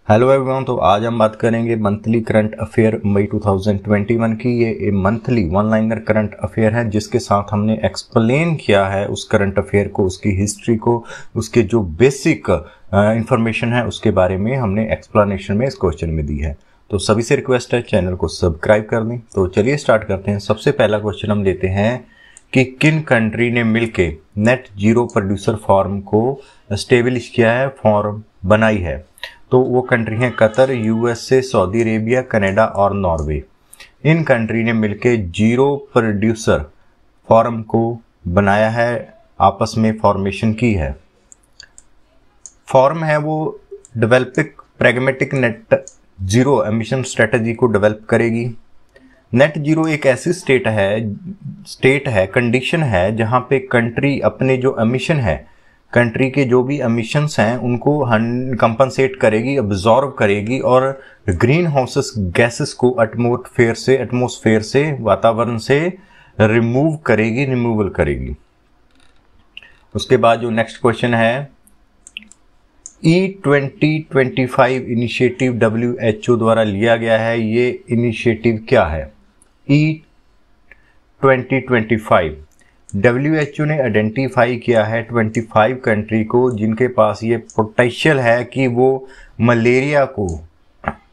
Hello everyone. तो आज हम बात करेंगे मंथली करंट अफेयर मई 2021 की। ये monthly one liner current affair है जिसके साथ हमने एक्सप्लेन किया है उस करंट अफेयर को, उसकी हिस्ट्री को, उसके जो बेसिक इंफॉर्मेशन है उसके बारे में हमने एक्सप्लेनेशन में इस क्वेश्चन में दी है। तो सभी से रिक्वेस्ट है चैनल को सब्सक्राइब कर दें। तो चलिए स्टार्ट करते हैं। सबसे पहला क्वेश्चन हम लेते हैं कि किन कंट्री ने मिलके नेट जीरो प्रोड्यूसर फॉर्म को स्टेब्लिश किया है, फॉर्म बनाई है। तो वो कंट्री हैं Qatar, USA, Saudi Arabia, Canada और नॉर्वे। इन कंट्री ने मिलके जीरो प्रोड्यूसर फॉर्म को बनाया है, आपस में फॉर्मेशन की है। फॉर्म है वो developing pragmatic net zero emission strategy को डेवलप करेगी। नेट जीरो एक ऐसी स्टेट है, कंडीशन है जहां पे कंट्री अपने जो एमिशन है, कंट्री के जो भी एमिशंस हैं उनको कंपनसेट करेगी, अब्जॉर्व करेगी और ग्रीन हाउस गैसेस को एटमॉस्फेयर से वातावरण से रिमूवल करेगी। उसके बाद जो नेक्स्ट क्वेश्चन है, E2025 इनिशिएटिव WHO द्वारा लिया गया है। ये इनिशिएटिव क्या है? E2025 WHO ने आइडेंटिफाई किया है 25 कंट्री को जिनके पास ये पोटेंशियल है कि वो मलेरिया को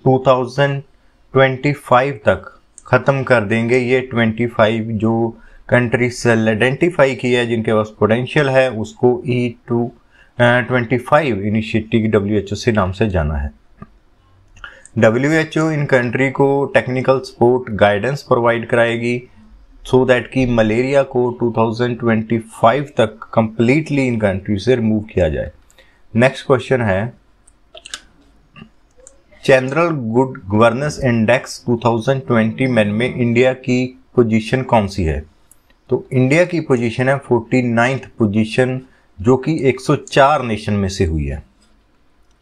2025 तक ख़त्म कर देंगे। ये 25 जो कंट्रीज आइडेंटिफाई की है जिनके पास पोटेंशियल है उसको E25 इनिशिएटिव WHO से नाम से जाना है। WHO इन कंट्री को टेक्निकल सपोर्ट गाइडेंस प्रोवाइड कराएगी सो दैट कि मलेरिया को 2025 तक कंप्लीटली इन कंट्री से रिमूव किया जाए। नेक्स्ट क्वेश्चन है, जनरल गुड गवर्नेंस इंडेक्स 2020 में इंडिया की पोजीशन कौन सी है? तो इंडिया की पोजीशन है 49th पोजीशन, जो कि 104 नेशन में से हुई है।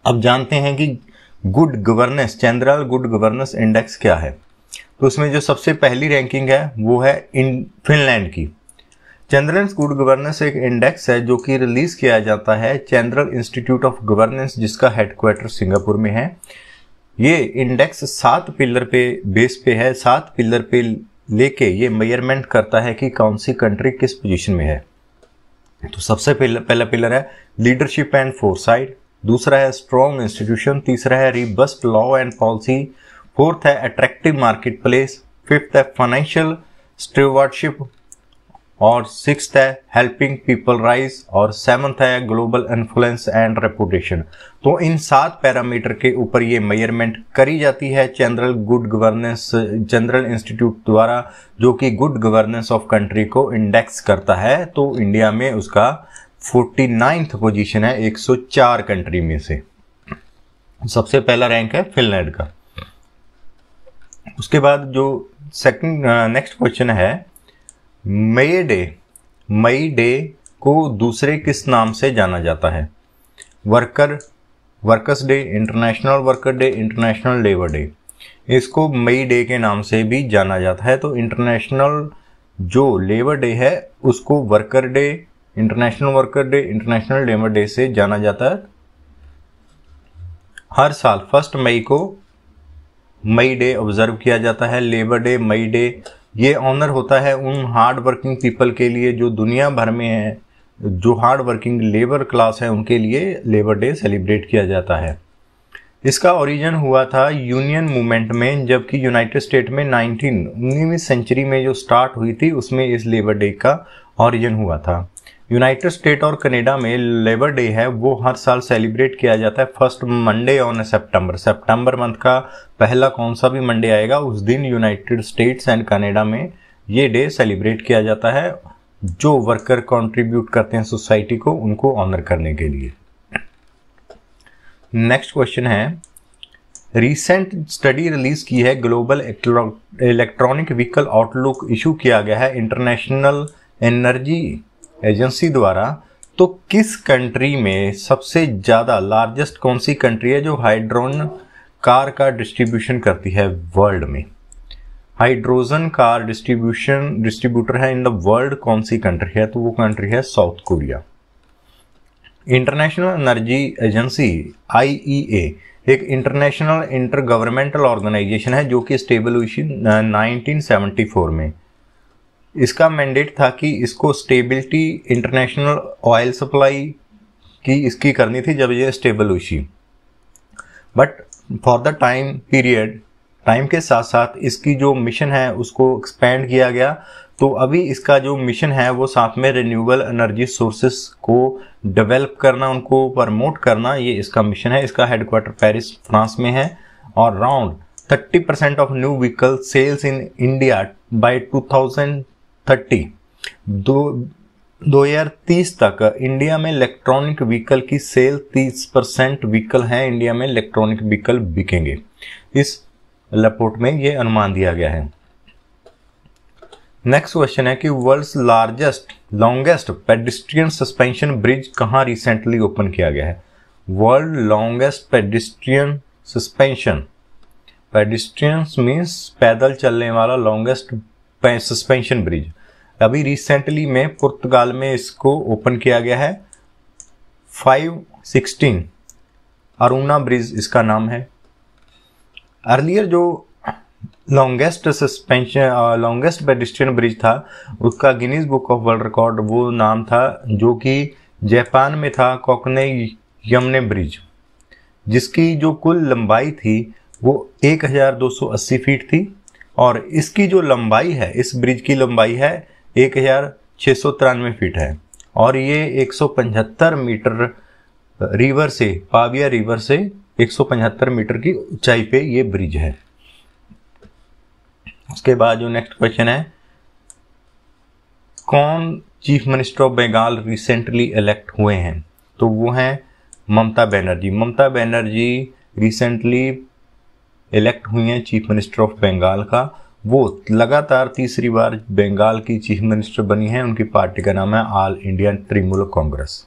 अब जानते हैं कि good governance, general good governance index क्या है। तो उसमें जो सबसे पहली रैंकिंग है वो है फिनलैंड की। जनरल गुड गवर्नेंस एक इंडेक्स है जो कि रिलीज किया जाता है जनरल इंस्टीट्यूट ऑफ गवर्नेंस, जिसका हेडक्वार्टर सिंगापुर में है। ये इंडेक्स 7 पिलर पे बेस पे है। 7 पिलर पे लेके ये मेजरमेंट करता है कि कौन सी कंट्री किस पोजीशन में है। तो सबसे पहला पिलर है लीडरशिप एंड फोरसाइट, दूसरा है स्ट्रॉन्ग इंस्टीट्यूशन, तीसरा है रिबस्ट लॉ एंड पॉलिसी, फोर्थ है अट्रैक्टिव मार्केट प्लेस, फिफ्थ है फाइनेंशियल स्टीवर्डशिप और सिक्स्थ है हेल्पिंग पीपल राइज और सेवंथ है ग्लोबल इन्फ्लुएंस एंड रेपुटेशन। तो इन 7 पैरामीटर के ऊपर ये मेजरमेंट करी जाती है general good governance general institute द्वारा, जो कि गुड गवर्नेंस ऑफ कंट्री को इंडेक्स करता है। तो इंडिया में उसका 49th पोजीशन है 104 कंट्री में से। सबसे पहला रैंक है फिनलैंड का। उसके बाद जो नेक्स्ट क्वेश्चन है, मई डे को दूसरे किस नाम से जाना जाता है? Workers day, international worker day, international labour day. इसको मई डे के नाम से भी जाना जाता है। तो इंटरनेशनल जो लेबर डे है उसको worker day, international worker day, international labour day से जाना जाता है। हर साल 1 मई को मई डे ऑब्जर्व किया जाता है। लेबर डे, मई डे ये ऑनर होता है उन हार्ड वर्किंग पीपल के लिए जो दुनिया भर में है, जो हार्ड वर्किंग लेबर क्लास है उनके लिए लेबर डे सेलिब्रेट किया जाता है। इसका ओरिजिन हुआ था यूनियन मूवमेंट में, जबकि यूनाइटेड स्टेट में 19वीं सेंचुरी में जो स्टार्ट हुई थी उसमें इस लेबर डे का ओरिजिन हुआ था। यूनाइटेड स्टेट और कनाडा में लेबर डे है वो हर साल सेलिब्रेट किया जाता है first Monday on September month का पहला कौन सा भी मंडे आएगा उस दिन यूनाइटेड स्टेट्स एंड कनाडा में ये डे सेलिब्रेट किया जाता है, जो वर्कर कंट्रीब्यूट करते हैं सोसाइटी को उनको ऑनर करने के लिए। नेक्स्ट क्वेश्चन है, रिसेंट स्टडी रिलीज की है global electronic vehicle outlook, issue किया गया है इंटरनेशनल एनर्जी एजेंसी द्वारा। तो किस कंट्री में सबसे ज़्यादा लार्जेस्ट कौन सी कंट्री है जो हाइड्रोजन कार का डिस्ट्रीब्यूशन करती है वर्ल्ड में? हाइड्रोजन कार डिस्ट्रीब्यूटर है इन द वर्ल्ड कौन सी कंट्री है? तो वो कंट्री है south Korea. International energy agency IEA एक इंटरनेशनल इंटर गवर्नमेंटल ऑर्गेनाइजेशन है जो कि स्टेबल हुई 1974 में। इसका मैंडेट था कि इसको स्टेबिलिटी इंटरनेशनल ऑयल सप्लाई की इसकी करनी थी जब ये स्टेबल हुई। बट फॉर द टाइम के साथ साथ इसकी जो मिशन है उसको एक्सपेंड किया गया। तो अभी इसका जो मिशन है वो साथ में रिन्यूएबल एनर्जी सोर्सेस को डेवलप करना, उनको प्रमोट करना, ये इसका मिशन है। इसका हेडक्वार्टर पेरिस फ्रांस में है और around 30% of new vehicle sales in India by 2030 2030 तक इंडिया में इलेक्ट्रॉनिक व्हीकल की सेल 30% व्हीकल हैं इंडिया में इलेक्ट्रॉनिक व्हीकल बिकेंगे। इस रिपोर्ट में ये अनुमान दिया गया है। नेक्स्ट क्वेश्चन है कि world's longest pedestrian suspension bridge कहाँ रिसेंटली ओपन किया गया है। वर्ल्ड लॉन्गेस्ट पेडेस्ट्रियन मीन्स पैदल चलने वाला लॉन्गेस्ट सस्पेंशन ब्रिज अभी रिसेंटली में पुर्तगाल में इसको ओपन किया गया है। 516 अरुणा ब्रिज इसका नाम है। अर्लियर जो लॉन्गेस्ट पेडेस्ट्रियन ब्रिज था उसका Guinness book of world record वो नाम था जो कि जापान में था, कोकने यमने ब्रिज, जिसकी जो कुल लंबाई थी वो 1280 फीट थी और इसकी जो लंबाई है, इस ब्रिज की लंबाई है 1693 फीट है और ये 175 मीटर पाविया रिवर से 175 मीटर की ऊंचाई पे ये ब्रिज है। उसके बाद जो नेक्स्ट क्वेश्चन है, कौन chief minister of Bengal recently elect हुए हैं? तो वो हैं ममता बनर्जी। ममता बनर्जी रिसेंटली इलेक्ट हुई हैं चीफ मिनिस्टर ऑफ बंगाल का। वो लगातार तीसरी बार बंगाल की चीफ मिनिस्टर बनी है। उनकी पार्टी का नाम है all India Trinamool Congress.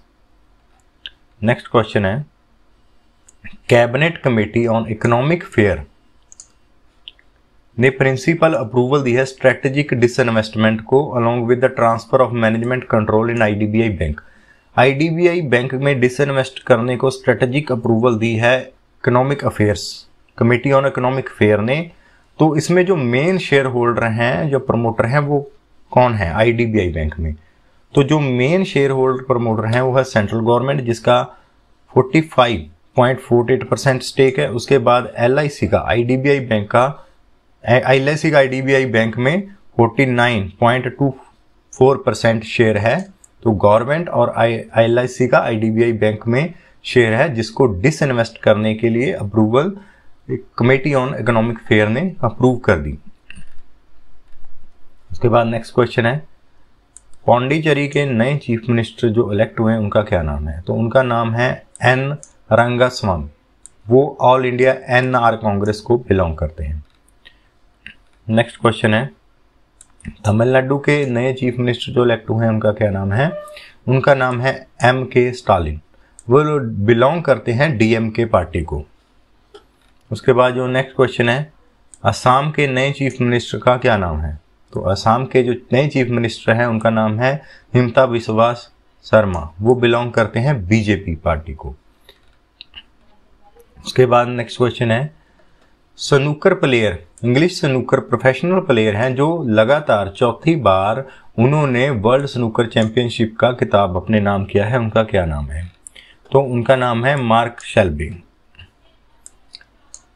Next question है, cabinet committee on economic affairs ने प्रिंसिपल अप्रूवल दी है स्ट्रेटेजिक डिसइन्वेस्टमेंट को along with the transfer of management control in IDBI bank. IDBI bank में डिसइन्वेस्ट करने को स्ट्रेटेजिक अप्रूवल दी है economic affairs committee on economic affairs ने। तो इसमें जो मेन शेयर होल्डर हैं, जो प्रमोटर हैं, वो कौन है IDBI बैंक में? तो जो मेन शेयर होल्डर प्रमोटर हैं वो है सेंट्रल गवर्नमेंट, जिसका 45.48% स्टेक है। उसके बाद LIC का IDBI बैंक में 49.24% शेयर है। तो गवर्नमेंट और LIC का IDBI बैंक में शेयर है, जिसको डिसइन्वेस्ट करने के लिए approval committee on economic affairs ने अप्रूव कर दी। उसके बाद नेक्स्ट क्वेश्चन है, पौंडीचेरी के नए चीफ मिनिस्टर जो इलेक्ट हुए हैं उनका क्या नाम है? तो उनका नाम है N रंगास्वामी। वो ऑल इंडिया NR कांग्रेस को बिलोंग करते हैं। नेक्स्ट क्वेश्चन है, तमिलनाडु के नए चीफ मिनिस्टर जो इलेक्ट हुए हैं उनका क्या नाम है? उनका नाम है MK स्टालिन। वो बिलोंग करते हैं DMK पार्टी को। उसके बाद जो नेक्स्ट क्वेश्चन है, असम के नए चीफ मिनिस्टर का क्या नाम है? तो असम के जो नए चीफ मिनिस्टर हैं उनका नाम है हिमंता बिस्वा शर्मा। वो बिलोंग करते हैं BJP पार्टी को। उसके बाद नेक्स्ट क्वेश्चन है, snooker player, English snooker professional player हैं जो लगातार चौथी बार उन्होंने वर्ल्ड स्नूकर चैंपियनशिप का खिताब अपने नाम किया है, उनका क्या नाम है? तो उनका नाम है मार्क शेल्बी।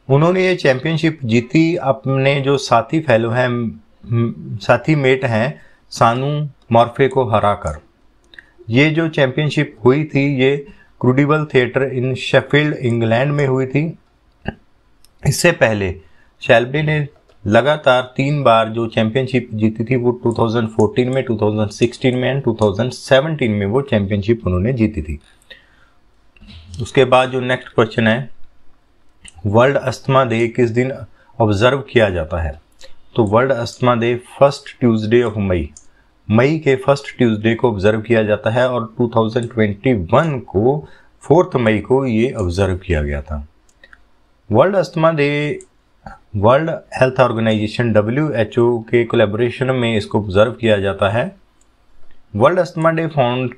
उन्होंने ये चैंपियनशिप जीती अपने जो साथी मेट हैं सानू मॉर्फे को हराकर। ये जो चैंपियनशिप हुई थी ये क्रूडिबल थिएटर इन शेफील्ड इंग्लैंड में हुई थी। इससे पहले शेल्बी ने लगातार 3 बार जो चैंपियनशिप जीती थी वो 2014 में, 2016 में एंड 2017 में वो चैंपियनशिप उन्होंने जीती थी। उसके बाद जो नेक्स्ट क्वेश्चन है, वर्ल्ड अस्थमा डे किस दिन ऑब्जर्व किया जाता है? तो world asthma day first Tuesday of May के फर्स्ट ट्यूसडे को ऑब्जर्व किया जाता है और 2021 को 4 मई को ये ऑब्जर्व किया गया था। World asthma day world health organisation WHO के कोलैबोरेशन में इसको ऑब्जर्व किया जाता है। World asthma day found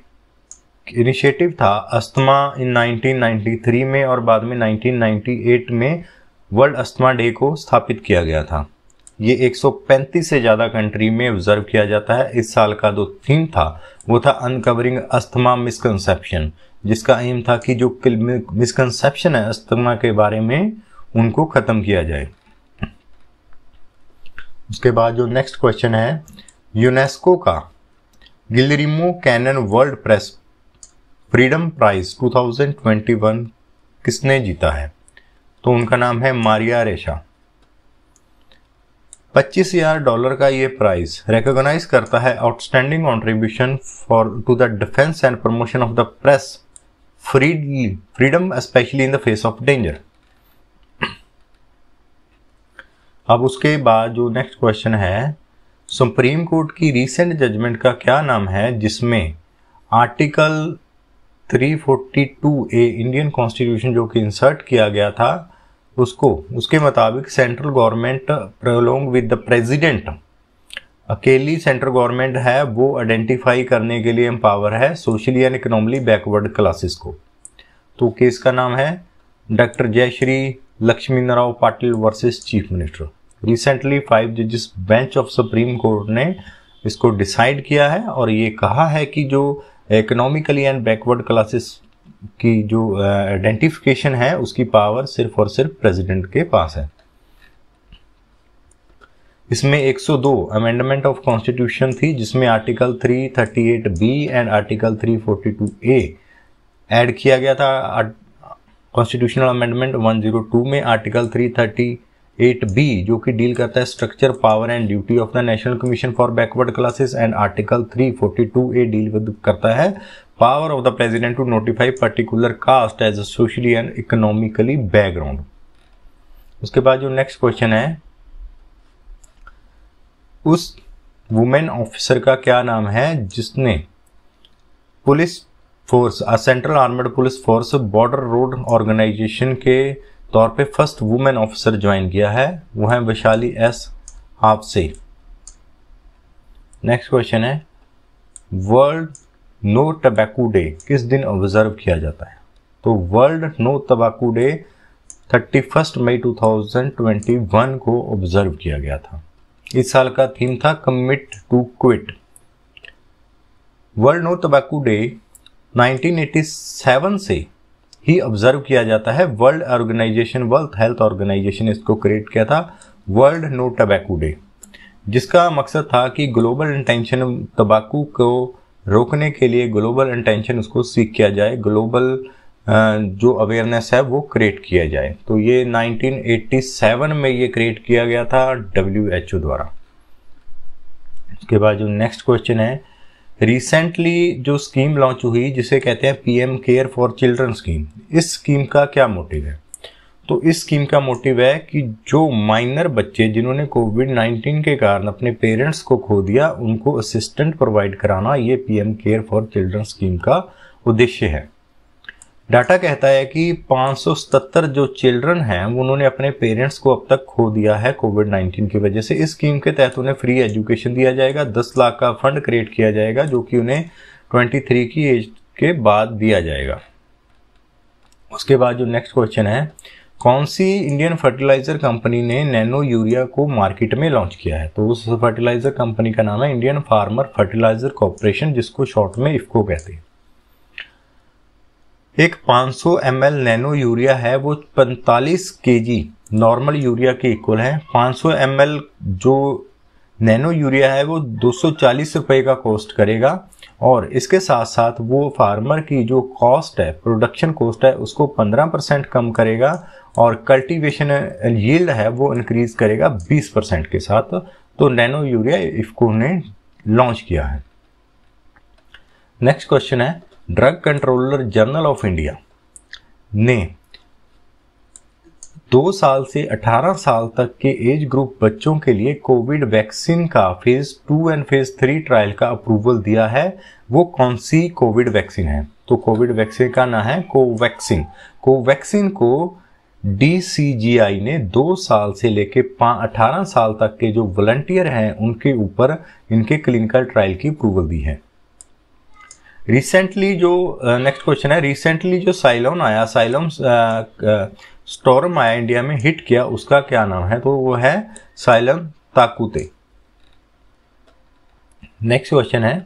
initiative था अस्थमा इन 1993 में और बाद में 1998 में वर्ल्ड अस्थमा डे को स्थापित किया गया था। ये 135 से ज़्यादा कंट्री में ऑब्जर्व किया जाता है। इस साल का जो थीम था वो था अनकवरिंग अस्थमा मिसकंसेप्शन, जिसका एम था कि जो मिसकंसेप्शन है अस्थमा के बारे में उनको ख़त्म किया जाए। उसके बाद जो नेक्स्ट क्वेश्चन है, यूनेस्को का Guillermo Cano world press freedom prize 2021 किसने जीता है? तो उनका नाम है मारिया रेशा। $25,000 का ये प्राइज रिकॉग्नाइज करता है outstanding contribution to the defence and promotion of the press freedom specially in the face of danger. अब उसके बाद जो नेक्स्ट क्वेश्चन है, सुप्रीम कोर्ट की रीसेंट जजमेंट का क्या नाम है जिसमें आर्टिकल 342A इंडियन कॉन्स्टिट्यूशन जो कि इंसर्ट किया गया था उसके मुताबिक central government prolong with the president, अकेली सेंट्रल गवर्नमेंट है वो आइडेंटिफाई करने के लिए एम्पावर है socially and economically backward classes को। तो केस का नाम है doctor Jayashree Lakshmi Narayan Patil versus chief minister. Recently 5 जजेस बेंच ऑफ सुप्रीम कोर्ट ने इसको डिसाइड किया है और ये कहा है कि जो इकोनॉमिकली एंड बैकवर्ड क्लासेस की जो आइडेंटिफिकेशन है उसकी पावर सिर्फ और सिर्फ प्रेसिडेंट के पास है। इसमें 102 अमेंडमेंट ऑफ कॉन्स्टिट्यूशन थी जिसमें article 338B and article 342A add किया गया था। कॉन्स्टिट्यूशनल अमेंडमेंट 102 में आर्टिकल 338B जो कि डील करता है structure, power and duty of the national commission for backward classes and article 342A deal करता है power of the president to notify particular caste as socially and economically background. उसके बाद जो next question है, उस women officer का क्या नाम है जिसने police force central armed police force border road organisation के तौर पे फर्स्ट वुमेन ऑफिसर ज्वाइन किया है? वो है वैशाली एस आपसे। नेक्स्ट क्वेश्चन है, वर्ल्ड नो टबैको डे किस दिन ऑब्जर्व किया जाता है? तो वर्ल्ड नो टबैको डे 31 मई 2021 को ऑब्जर्व किया गया था। इस साल का थीम था commit to quit. World no tobacco day 1987 से ही ऑब्जर्व किया जाता है। वर्ल्ड हेल्थ ऑर्गेनाइजेशन इसको क्रिएट किया था वर्ल्ड नो टबैको डे, जिसका मकसद था कि ग्लोबल इंटेंशन तंबाकू को रोकने के लिए ग्लोबल इंटेंशन उसको सीख किया जाए, ग्लोबल जो अवेयरनेस है वो क्रिएट किया जाए। तो ये 1987 में ये क्रिएट किया गया था WHO द्वारा। उसके बाद जो नेक्स्ट क्वेश्चन है, रिसेंटली जो स्कीम लॉन्च हुई जिसे कहते हैं PM care for children scheme, इस स्कीम का क्या मोटिव है? तो इस स्कीम का मोटिव है कि जो माइनर बच्चे जिन्होंने कोविड-19 के कारण अपने पेरेंट्स को खो दिया उनको असिस्टेंट प्रोवाइड कराना, ये PM care for children scheme का उद्देश्य है। डाटा कहता है कि 577 जो चिल्ड्रन हैं उन्होंने अपने पेरेंट्स को अब तक खो दिया है कोविड-19 की वजह से। इस स्कीम के तहत उन्हें फ्री एजुकेशन दिया जाएगा, 10 लाख का फंड क्रिएट किया जाएगा जो कि उन्हें 23 की एज के बाद दिया जाएगा। उसके बाद जो नेक्स्ट क्वेश्चन है, कौन सी इंडियन फर्टिलाइजर कंपनी ने नैनो यूरिया को मार्केट में लॉन्च किया है? तो उस फर्टिलाइजर कंपनी का नाम है इंडियन फार्मर फर्टिलाइजर कॉर्पोरेशन, जिसको शॉर्ट में इफको कहते हैं। एक 500 ml नैनो यूरिया है वो 45 kg नॉर्मल यूरिया के इक्वल है। 500 ml जो नैनो यूरिया है वो 240 रुपये का कॉस्ट करेगा और इसके साथ साथ वो फार्मर की जो कॉस्ट है, प्रोडक्शन कॉस्ट है, उसको 15% कम करेगा और कल्टीवेशन यील्ड है वो इंक्रीज करेगा 20% के साथ। तो नैनो यूरिया इफको ने लॉन्च किया है। नेक्स्ट क्वेश्चन है, drug controller general of India ने 2 साल से 18 साल तक के एज ग्रुप बच्चों के लिए कोविड वैक्सीन का फेज 2 एंड फेज 3 ट्रायल का अप्रूवल दिया है। वो कौन सी कोविड वैक्सीन है? तो कोविड वैक्सीन का नाम है कोवैक्सीन। कोवैक्सीन को DCGI ने 2 साल से लेके 18 साल तक के जो वॉलंटियर हैं उनके ऊपर इनके क्लिनिकल ट्रायल की अप्रूवल दी है। रिसेंटली जो नेक्स्ट क्वेश्चन है, रिसेंटली जो साइलोन आया, साइलोन स्टॉर्म आया इंडिया में, हिट किया, उसका क्या नाम है? तो वो है साइलोन ताकुते। नेक्स्ट क्वेश्चन है,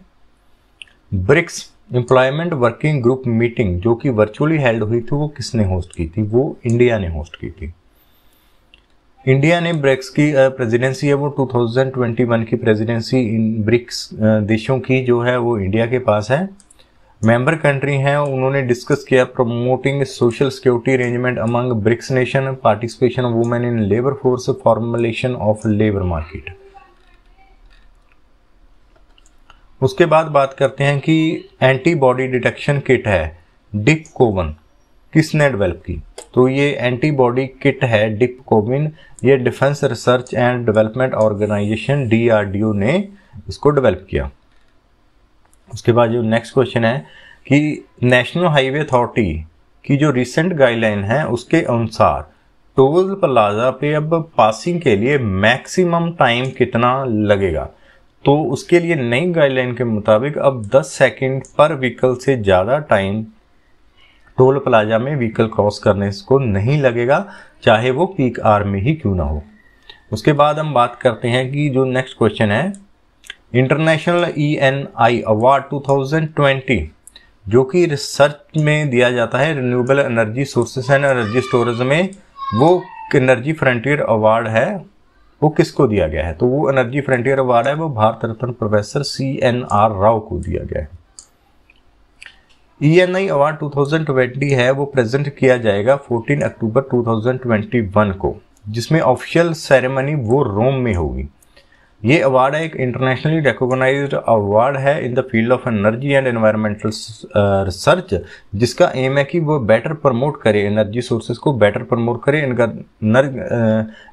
BRICS employment working group meeting जो कि वर्चुअली हेल्ड हुई थी, वो किसने होस्ट की थी? वो इंडिया ने होस्ट की थी। इंडिया ने ब्रिक्स की प्रेसिडेंसी है वो 2021 की प्रेसिडेंसी इन ब्रिक्स देशों की जो है वो इंडिया के पास है। मेंबर कंट्री हैं, उन्होंने डिस्कस किया promoting social security arrangement among BRICS nation, participation of women in labour force, formulation of labour market. उसके बाद बात करते हैं कि एंटीबॉडी डिटेक्शन किट है डिपकोवन, किसने डेवलप की? तो ये एंटीबॉडी किट है डिपकोविन, ये defence research and development organisation DRDO ने इसको डेवलप किया। उसके बाद जो नेक्स्ट क्वेश्चन है कि नेशनल हाईवे अथॉरिटी की जो रिसेंट गाइडलाइन है उसके अनुसार टोल प्लाजा पे अब पासिंग के लिए मैक्सिमम टाइम कितना लगेगा? तो उसके लिए नई गाइडलाइन के मुताबिक अब 10 सेकंड पर व्हीकल से ज़्यादा टाइम टोल प्लाजा में व्हीकल क्रॉस करने को नहीं लगेगा, चाहे वो पीक आवर में ही क्यों ना हो। उसके बाद हम बात करते हैं कि जो नेक्स्ट क्वेश्चन है, इंटरनेशनल ENI अवार्ड 2020 जो कि रिसर्च में दिया जाता है renewable energy sources and energy storage में, वो एनर्जी फ्रंटियर अवार्ड है, वो किसको दिया गया है? तो वो एनर्जी फ्रंटियर अवार्ड है वो भारत रत्न प्रोफेसर CNR राव को दिया गया है। ENI अवार्ड 2020 है वो प्रेजेंट किया जाएगा 14 अक्टूबर 2021 को, जिसमें ऑफिशियल सेरेमनी वो रोम में होगी। ये अवार्ड है एक इंटरनेशनली रिकॉग्नाइज्ड अवार्ड है in the field of energy and environmental research, जिसका एम है कि वो बेटर प्रमोट करे एनर्जी सोर्सेज को, बेटर प्रमोट करे,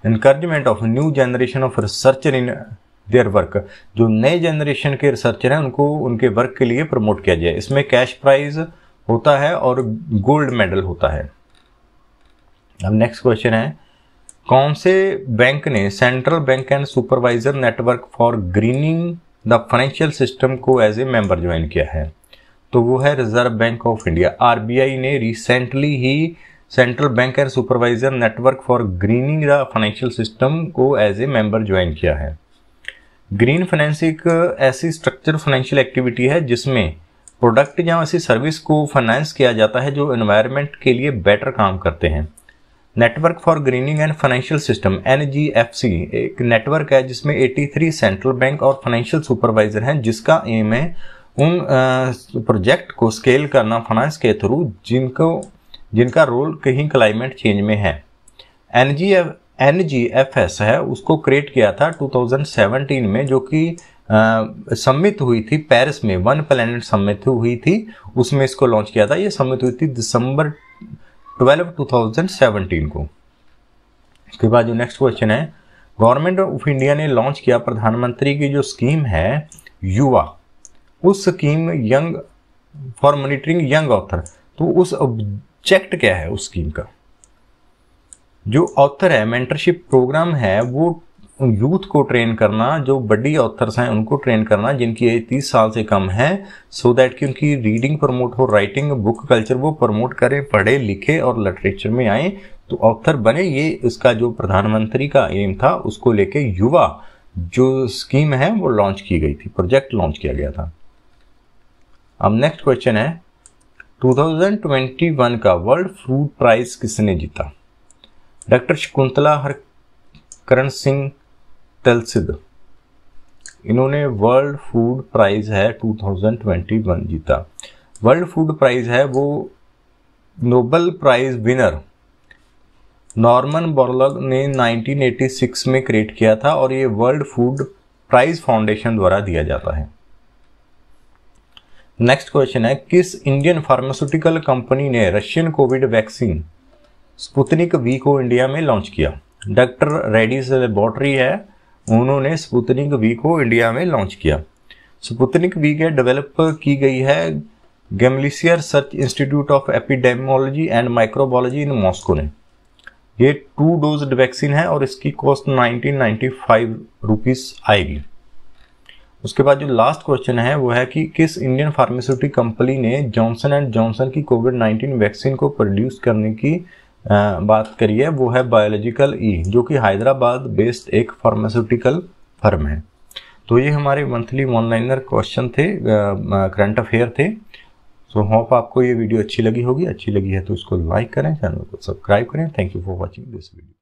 encouragement of new generation of researcher in their work, जो नए जनरेशन के रिसर्चर हैं उनको उनके वर्क के लिए प्रमोट किया जाए। इसमें कैश प्राइज होता है और गोल्ड मेडल होता है। अब नेक्स्ट क्वेश्चन है, कौन से बैंक ने central bank and supervisor network for grinning the financial system को एज ए मेंबर ज्वाइन किया है? तो वो है reserve bank of India. RBI ने recently he central bank and supervisor network for grinning the financial system को as a member join किया है। ग्रीन फाइनेंस एक ऐसी स्ट्रक्चर फाइनेंशियल एक्टिविटी है जिसमें प्रोडक्ट या ऐसी सर्विस को फाइनेंस किया जाता है जो एनवायरनमेंट के लिए बेटर काम करते हैं। Network for grinning and financial system NGFC एक नेटवर्क है जिसमें 83 सेंट्रल बैंक और फाइनेंशियल सुपरवाइजर हैं, जिसका एम है उन प्रोजेक्ट को स्केल करना फाइनेंस के थ्रू जिनका रोल कहीं क्लाइमेट चेंज में है। NGFS है उसको क्रिएट किया था 2017 में, जो कि समिट हुई थी पेरिस में, वन प्लैनेट समिट हुई थी, उसमें इसको लॉन्च किया था। ये समिट हुई थी दिसंबर 12 2017 को। उसके बाद जो नेक्स्ट क्वेश्चन है, गवर्नमेंट ऑफ इंडिया ने लॉन्च किया प्रधानमंत्री की जो स्कीम है युवा, उस scheme young for monitoring young author, तो उस ऑब्जेक्ट क्या है उस स्कीम का? जो ऑथर है, मेंटरशिप प्रोग्राम है वो यूथ को ट्रेन करना, जो बड़ी ऑथर्स हैं उनको ट्रेन करना जिनकी एज 30 साल से कम है, सो दैट कि उनकी रीडिंग प्रमोट हो, राइटिंग बुक कल्चर वो प्रमोट करें, पढ़े लिखे और लिटरेचर में आए तो ऑथर बने। ये इसका जो प्रधानमंत्री का एम था उसको लेके युवा जो स्कीम है वो लॉन्च की गई थी, प्रोजेक्ट लॉन्च किया गया था। अब नेक्स्ट क्वेश्चन है, 2021 का वर्ल्ड फूड प्राइज किसने जीता? डॉक्टर शकुंतला हरकरण सिंह तलसिद, इन्होंने वर्ल्ड फूड प्राइज है 2021 जीता। वर्ल्ड फूड प्राइज है वो Nobel prize winner Norman Borlaug ने 1986 में क्रिएट किया था और ये वर्ल्ड फूड प्राइज फाउंडेशन द्वारा दिया जाता है। नेक्स्ट क्वेश्चन है, किस इंडियन फार्मास्यूटिकल कंपनी ने Russian covid vaccine Sputnik V को इंडिया में लॉन्च किया? डॉक्टर रेड्डीज लेबोरेटरी है, उन्होंने स्पुतनिक वी को इंडिया में लॉन्च किया। स्पुतनिक वी के डेवलप की गई है Gamaleya research institute of epidemiology and microbiology in Moscow ने। ये 2 डोज वैक्सीन है और इसकी कॉस्ट 1995 रुपीस आएगी। उसके बाद जो लास्ट क्वेश्चन है वो है कि किस इंडियन फार्मास्यूटिकल कंपनी ने जॉनसन एंड जॉनसन की कोविड-19 वैक्सीन को प्रोड्यूस करने की बात करी है। वो है बायोलॉजिकल ई, जो कि हैदराबाद बेस्ड एक फार्मास्यूटिकल फर्म है। तो ये हमारे मंथली ऑनलाइनर क्वेश्चन थे, करंट अफेयर थे। सो होप आपको ये वीडियो अच्छी लगी होगी। अच्छी लगी है तो इसको लाइक करें, चैनल को सब्सक्राइब करें। Thank you for watching this video.